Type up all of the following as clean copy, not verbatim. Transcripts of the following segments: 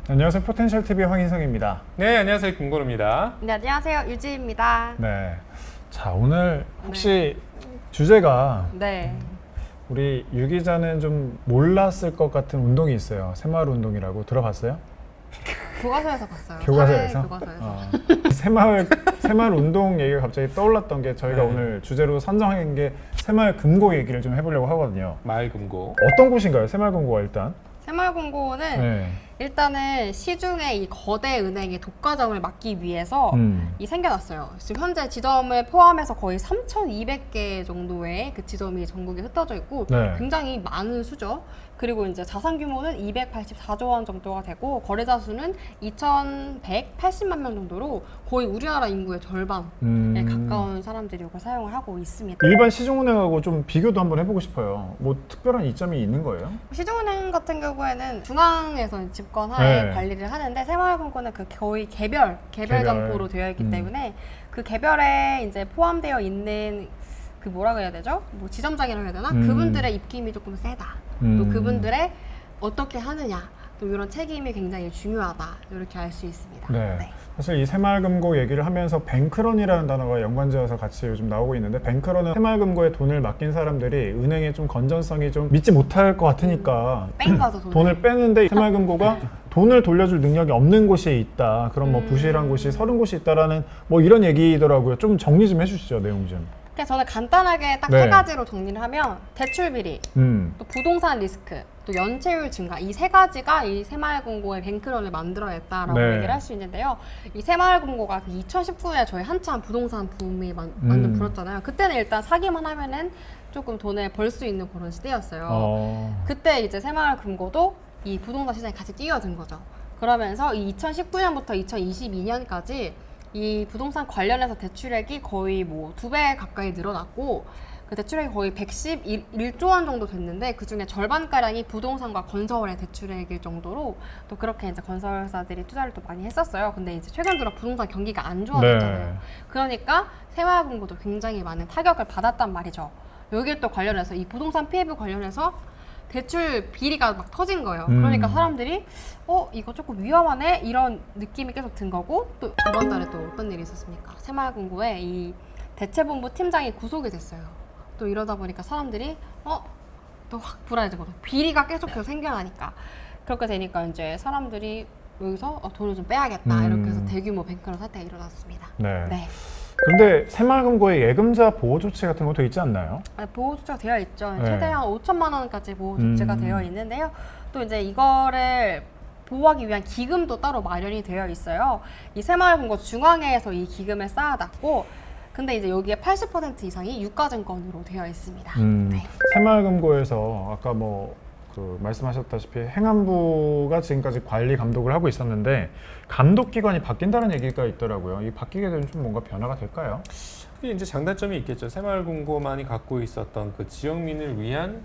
안녕하세요. 포텐셜TV 황인성입니다. 네, 안녕하세요. 김건우입니다. 네, 안녕하세요. 유지입니다. 네. 자, 오늘 혹시 주제가 네. 우리 유 기자는 좀 몰랐을 것 같은 운동이 있어요. 새마을 운동이라고 들어봤어요? 교과서에서 봤어요. 교과서에서? 사회 교과서에서. 새마을 운동 얘기가 갑자기 떠올랐던 게 저희가 네. 오늘 주제로 선정한 게 새마을 금고 얘기를 좀 해보려고 하거든요. 마을금고. 어떤 곳인가요? 새마을 금고가 일단? 새마을금고는 네. 일단은 시중에 이 거대 은행의 독과점을 막기 위해서 이 생겨났어요. 지금 현재 지점을 포함해서 거의 3,200개 정도의 그 지점이 전국에 흩어져 있고 네. 굉장히 많은 수죠. 그리고 이제 자산 규모는 284조 원 정도가 되고 거래자 수는 2,180만 명 정도로 거의 우리나라 인구의 절반에 가까운 사람들이 이걸 사용을 하고 있습니다. 일반 시중은행하고 좀 비교도 한번 해보고 싶어요. 뭐 특별한 이점이 있는 거예요? 시중은행 같은 경우에는 중앙에서 집권하에 네. 관리를 하는데 새마을금고는 그 거의 개별 개별. 점포로 되어 있기 때문에 그 개별에 이제 포함되어 있는 그 뭐라고 해야 되죠? 뭐 지점장이라고 해야 되나? 그분들의 입김이 조금 세다. 또 그분들의 어떻게 하느냐, 또 이런 책임이 굉장히 중요하다. 이렇게 알 수 있습니다. 네. 사실 이 새마을금고 얘기를 하면서 뱅크런이라는 단어가 연관지어서 같이 요즘 나오고 있는데, 뱅크런은 새마을금고에 돈을 맡긴 사람들이 은행의 좀 건전성이 좀 믿지 못할 것 같으니까 뺀 거죠, 돈을 빼는데 새마을금고가 돈을 돌려줄 능력이 없는 곳에 있다. 그런 뭐 부실한 곳이 30곳이 있다라는 뭐 이런 얘기더라고요. 좀 정리 좀 해주시죠, 내용 좀. 그래서 저는 간단하게 딱 네. 세 가지로 정리를 하면 대출 비리, 또 부동산 리스크, 또 연체율 증가, 이 세 가지가 이 새마을금고의 뱅크런을 만들어냈다라고 네. 얘기를 할 수 있는데요. 이 새마을금고가 2019년에 저희 한참 부동산 붐이 완전 불었잖아요. 그때는 일단 사기만 하면은 조금 돈을 벌 수 있는 그런 시대였어요. 그때 이제 새마을금고도 이 부동산 시장에 같이 뛰어든 거죠. 그러면서 이 2019년부터 2022년까지 이 부동산 관련해서 대출액이 거의 뭐 2배 가까이 늘어났고, 그 대출액이 거의 111조 원 정도 됐는데 그 중에 절반가량이 부동산과 건설의 대출액일 정도로 또 그렇게 이제 건설사들이 투자를 또 많이 했었어요. 근데 이제 최근 들어 부동산 경기가 안 좋아졌잖아요. 네. 그러니까 새마을금고도 굉장히 많은 타격을 받았단 말이죠. 여기에 또 관련해서 이 부동산 피해부 관련해서 대출 비리가 막 터진 거예요. 그러니까 사람들이 이거 조금 위험하네 이런 느낌이 계속 든 거고, 또 저번 달에 또 어떤 일이 있었습니까? 새마을금고에 이 대체본부 팀장이 구속이 됐어요. 또 이러다 보니까 사람들이 또 확 불안해진 거죠. 비리가 계속해서 생겨나니까. 그렇게 되니까 이제 사람들이 여기서 돈을 좀 빼야겠다 이렇게 해서 대규모 뱅크런 사태가 일어났습니다. 네. 그런데 새마을금고에 예금자 보호 조치 같은 것도 있지 않나요? 보호 조치가 되어 있죠. 네. 최대한 5천만 원까지 보호 조치가 되어 있는데요. 또 이제 이거를 보호하기 위한 기금도 따로 마련이 되어 있어요. 이 새마을금고 중앙회에서 이 기금을 쌓아놨고, 근데 이제 여기에 80% 이상이 유가증권으로 되어 있습니다. 네. 새마을금고에서 아까 말씀하셨다시피 행안부가 지금까지 관리 감독을 하고 있었는데 감독기관이 바뀐다는 얘기가 있더라고요. 이 바뀌게 되면 좀 뭔가 변화가 될까요? 그게 이제 장단점이 있겠죠. 새마을금고만이 갖고 있었던 그 지역민을 위한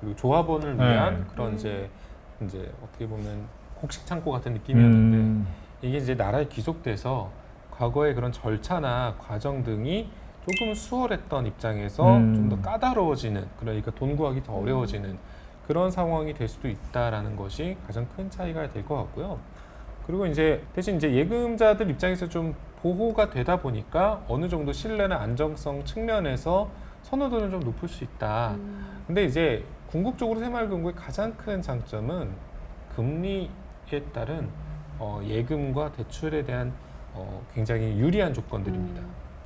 그리고 조합원을 위한 그런 이제 어떻게 보면 곡식 창고 같은 느낌이었는데 이게 이제 나라에 귀속돼서 과거의 그런 절차나 과정 등이 조금 수월했던 입장에서 좀 더 까다로워지는, 그러니까 돈 구하기 더 어려워지는 그런 상황이 될 수도 있다라는 것이 가장 큰 차이가 될 것 같고요. 그리고 이제 대신 이제 예금자들 입장에서 좀 보호가 되다 보니까 어느 정도 신뢰나 안정성 측면에서 선호도는 좀 높을 수 있다. 근데 이제 궁극적으로 새마을금고의 가장 큰 장점은 금리에 따른 예금과 대출에 대한 굉장히 유리한 조건들입니다.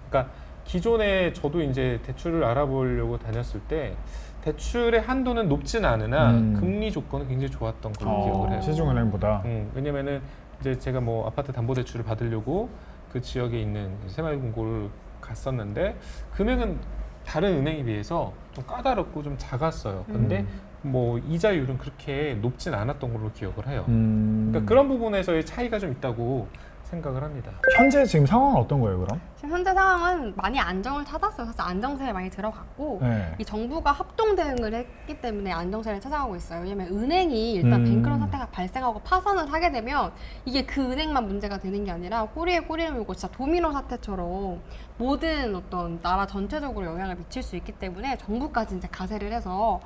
그러니까 기존에 저도 이제 대출을 알아보려고 다녔을 때 대출의 한도는 높진 않으나 금리 조건은 굉장히 좋았던 걸로 기억을 해요. 시중은행보다. 왜냐면은 이제 제가 뭐 아파트 담보대출을 받으려고 그 지역에 있는 새마을금고를 갔었는데 금액은 다른 은행에 비해서 좀 까다롭고 좀 작았어요. 근데 뭐 이자율은 그렇게 높진 않았던 걸로 기억을 해요. 그러니까 그런 부분에서의 차이가 좀 있다고 생각을 합니다. 현재 지금 상황은 어떤 거예요, 그럼? 지금 현재 상황은 많이 안정을 찾았어요. 사실 안정세에 많이 들어갔고 네. 이 정부가 합동 대응을 했기 때문에 안정세를 찾아가고 있어요. 왜냐면 은행이 일단 뱅크런 사태가 발생하고 파산을 하게 되면 이게 그 은행만 문제가 되는 게 아니라 꼬리에 꼬리를 물고 진짜 도미노 사태처럼 모든 어떤 나라 전체적으로 영향을 미칠 수 있기 때문에 정부까지 이제 가세를 해서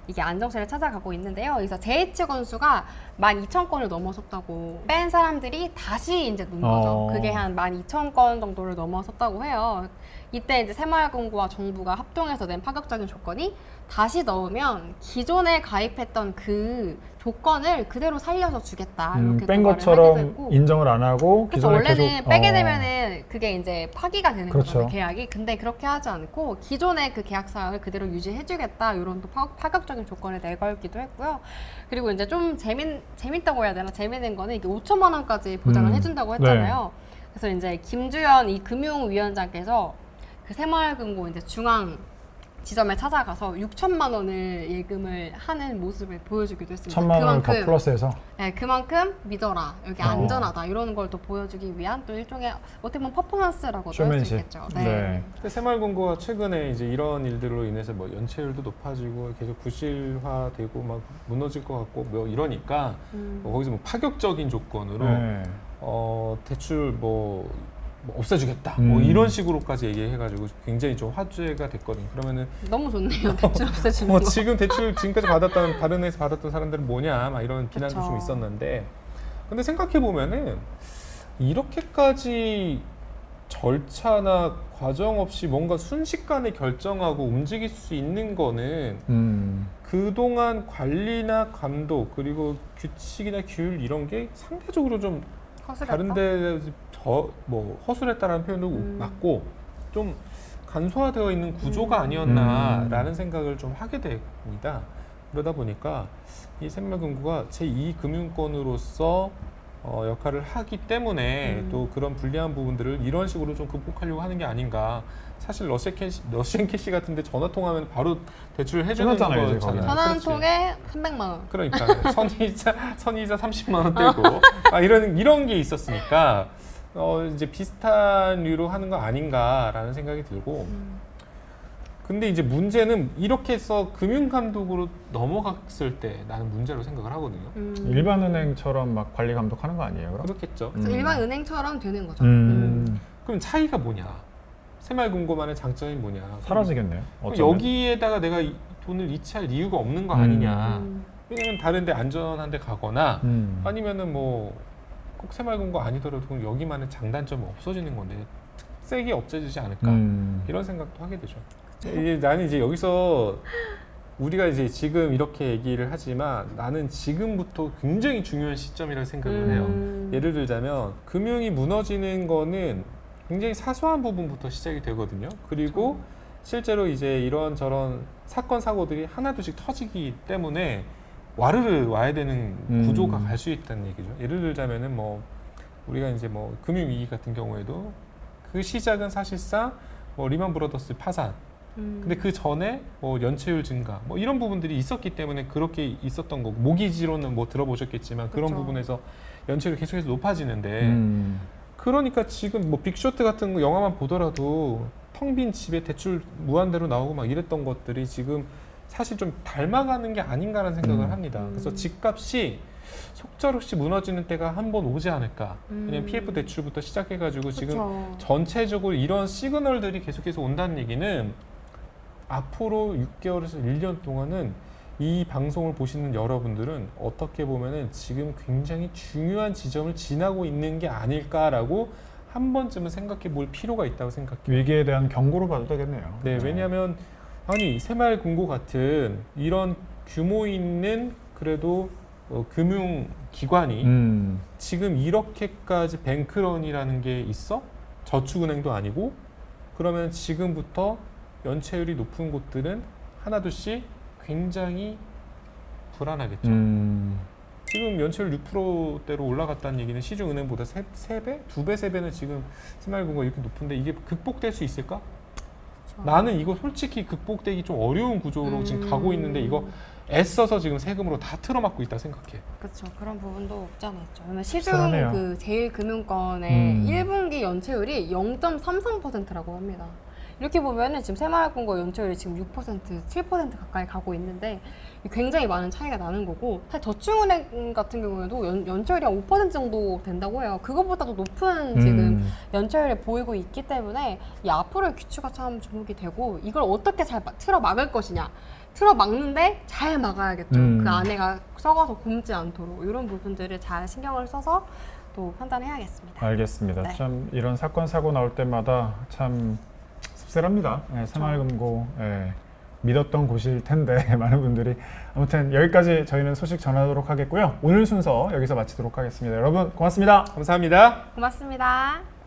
이게 안정세를 찾아가고 있는데요. 그래서 재해치 건수가 12,000건을 넘어섰다고 뺀 사람들이 다시 이제 논 거죠. 그게 한 12,000건 정도를 넘어섰다고 해요. 이때 이제 새마을금고와 정부가 합동해서 낸 파격적인 조건이 다시 넣으면 기존에 가입했던 그 조건을 그대로 살려서 주겠다. 이렇게 뺀 도발을 것처럼 하기도 했고. 인정을 안 하고 그래서 기존에 원래는 계속 빼게 되면은 그게 이제 파기가 되는 그렇죠. 거잖아요, 계약이. 근데 그렇게 하지 않고 기존의 그 계약 사항을 그대로 유지해주겠다 이런 또 파격적인 조건을 내걸기도 했고요. 그리고 이제 좀 재밌다고 해야 되나? 재밌는 거는 이게 5천만 원까지 보장을 해준다고 했잖아요. 그래서 이제 김주현 이 금융위원장께서 그 새마을금고 이제 중앙 지점에 찾아가서 6천만 원을 예금을 하는 모습을 보여주기도 했습니다. 1,000만 원 더 플러스해서 네, 그만큼 믿어라. 여기 안전하다. 이런 걸 또 보여주기 위한 또 일종의 어떻게 보면 퍼포먼스라고도 할 수 쇼맨십. 있겠죠. 네. 근데 새마을금고가 최근에 이제 이런 일들로 인해서 뭐 연체율도 높아지고 계속 부실화되고 막 무너질 것 같고 뭐 이러니까 뭐 거기서 뭐 파격적인 조건으로 네. 대출 뭐 없애주겠다 뭐 이런 식으로까지 얘기해가지고 굉장히 좀 화제가 됐거든요. 그러면은 너무 좋네요. 대출 없애주는 뭐 거. 지금 대출 지금까지 받았던 다른 애에서 받았던 사람들은 뭐냐 막 이런 비난도 그쵸. 좀 있었는데 근데 생각해 보면은 이렇게까지 절차나 과정 없이 뭔가 순식간에 결정하고 움직일 수 있는 거는 그동안 관리나 감독 그리고 규칙이나 규율 이런 게 상대적으로 좀 허술했다? 다른데 뭐 허술했다라는 표현도 맞고 좀 간소화되어 있는 구조가 아니었나라는 생각을 좀 하게 됩니다. 그러다 보니까 이 새마을금고가 제2금융권으로서 역할을 하기 때문에 또 그런 불리한 부분들을 이런 식으로 좀 극복하려고 하는 게 아닌가. 사실 러시안 캐시 같은데 전화 통하면 바로 대출을 해주는 끊었잖아요, 이제 거잖아요. 전화 한 그렇지. 통에 300만 원. 그러니까 선이자 30만 원 떼고 이런 게 있었으니까 이제 비슷한 류로 하는 거 아닌가라는 생각이 들고 근데 이제 문제는 이렇게 해서 금융감독으로 넘어갔을 때 나는 문제로 생각을 하거든요. 일반 은행처럼 막 관리 감독하는 거 아니에요? 그럼? 그렇겠죠. 그래서 일반 은행처럼 되는 거죠. 그럼 차이가 뭐냐? 새마을금고만의 장점이 뭐냐? 사라지겠네요. 그럼 어쩌면. 여기에다가 내가 돈을 이체할 이유가 없는 거 아니냐? 왜냐면 다른데 안전한데 가거나 아니면은 뭐 꼭 새마을금고 아니더라도 그럼 여기만의 장단점이 없어지는 건데 특색이 없어지지 않을까 이런 생각도 하게 되죠. 나는 이제 여기서 우리가 이제 지금 이렇게 얘기를 하지만 나는 지금부터 굉장히 중요한 시점이라고 생각을 해요. 예를 들자면 금융이 무너지는 거는 굉장히 사소한 부분부터 시작이 되거든요. 그리고 실제로 이제 이런저런 사건 사고들이 하나둘씩 터지기 때문에 와르르 와야 되는 구조가 갈 수 있다는 얘기죠. 예를 들자면은 뭐 우리가 이제 뭐 금융 위기 같은 경우에도 그 시작은 사실상 뭐 리만 브라더스 파산. 근데 그 전에 뭐 연체율 증가 뭐 이런 부분들이 있었기 때문에 그렇게 있었던 거고 모기지로는 뭐 들어보셨겠지만 그런 그쵸. 부분에서 연체율이 계속해서 높아지는데 그러니까 지금 뭐 빅쇼트 같은 거 영화만 보더라도 텅 빈 집에 대출 무한대로 나오고 막 이랬던 것들이 지금 사실 좀 닮아가는 게 아닌가라는 생각을 합니다. 그래서 집값이 속절없이 무너지는 때가 한 번 오지 않을까. 왜냐면 PF 대출부터 시작해가지고 지금 그쵸. 전체적으로 이런 시그널들이 계속해서 온다는 얘기는 앞으로 6개월에서 1년 동안은 이 방송을 보시는 여러분들은 어떻게 보면은 지금 굉장히 중요한 지점을 지나고 있는 게 아닐까라고 한 번쯤은 생각해 볼 필요가 있다고 생각해요. 위기에 대한 경고로 봐도 되겠네요. 네, 왜냐하면 아니 새마을금고 같은 이런 규모 있는 그래도 금융 기관이 지금 이렇게까지 뱅크런이라는 게 있어? 저축은행도 아니고 그러면 지금부터 연체율이 높은 곳들은 하나둘씩 굉장히 불안하겠죠. 지금 연체율 6%대로 올라갔다는 얘기는 시중은행보다 3배? 2배, 3배는 지금 새마을금고가 이렇게 높은데 이게 극복될 수 있을까? 나는 이거 솔직히 극복되기 좀 어려운 구조로 지금 가고 있는데 이거 음. 애써서 지금 세금으로 다 틀어막고 있다 생각해. 그렇죠. 그런 부분도 없지 않아 있죠. 왜냐면 시중 씁쓸하네요. 그 제일금융권의 음. 1분기 연체율이 0.33%라고 합니다. 이렇게 보면은 지금 새마을금고 연체율이 지금 6%, 7% 가까이 가고 있는데 굉장히 많은 차이가 나는 거고, 사실 저축은행 같은 경우에도 연체율이 한 5% 정도 된다고 해요. 그거보다도 높은 지금 연체율을 보이고 있기 때문에 이 앞으로의 귀추가 참 주목이 되고, 이걸 어떻게 잘 틀어 막을 것이냐. 틀어 막는데 잘 막아야겠죠. 그 안에가 썩어서 굼지 않도록 이런 부분들을 잘 신경을 써서 또 판단해야겠습니다. 알겠습니다. 네. 참 이런 사건 사고 나올 때마다 참 씁쓸합니다. 예, 새마을금고 예, 믿었던 곳일 텐데 많은 분들이. 아무튼 여기까지 저희는 소식 전하도록 하겠고요. 오늘 순서 여기서 마치도록 하겠습니다. 여러분 고맙습니다. 감사합니다. 고맙습니다.